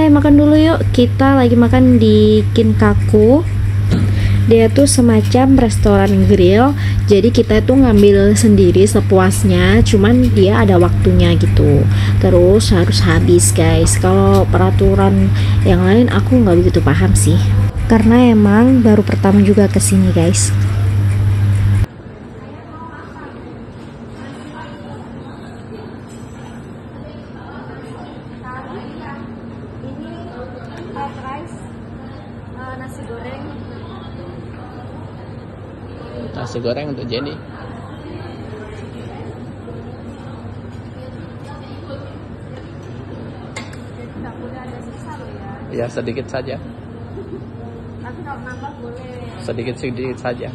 Hai, makan dulu yuk. Kita lagi makan di Kinkaku. Dia tuh semacam restoran grill. Jadi kita tuh ngambil sendiri sepuasnya. Cuman dia ada waktunya gitu. Terus harus habis guys. Kalau peraturan yang lain aku nggak begitu paham sih. Karena emang baru pertama juga kesini guys. Nasi goreng untuk Jenny. Ya sedikit saja. Tapi kalau nambah boleh. Sedikit saja.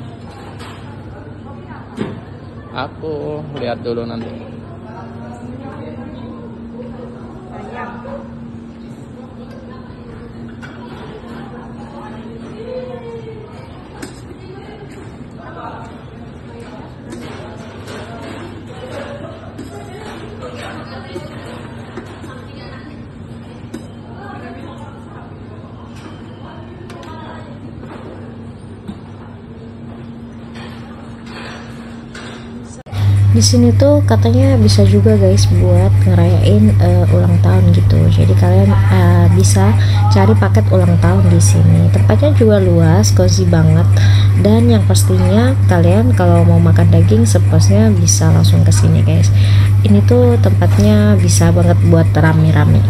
Aku lihat dulu nanti. Di sini tuh katanya bisa juga guys buat ngerayain ulang tahun gitu. Jadi kalian bisa cari paket ulang tahun di sini. Tempatnya juga luas, cozy banget. Dan yang pastinya kalian kalau mau makan daging sepuasnya bisa langsung ke sini guys. Ini tuh tempatnya bisa banget buat rame-rame.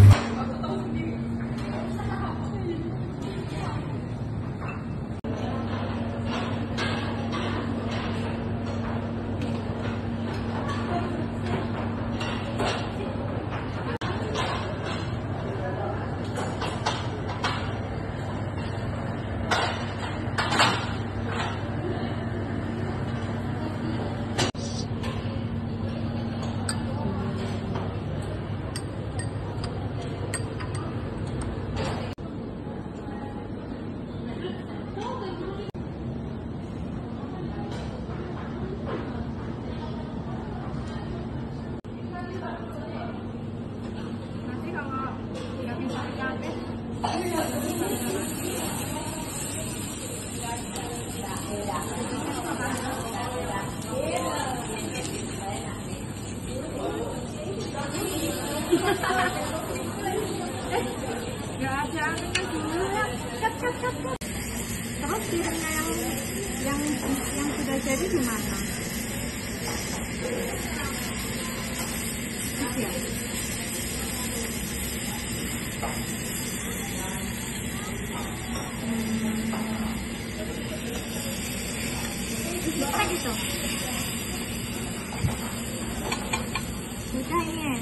Nggak ada anginnya dulu. Cut. Terus piringnya yang sudah jadi gimana? Ya. Bisa gitu. Udah ini.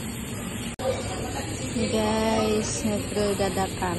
Nih guys, ngobrol dadakan.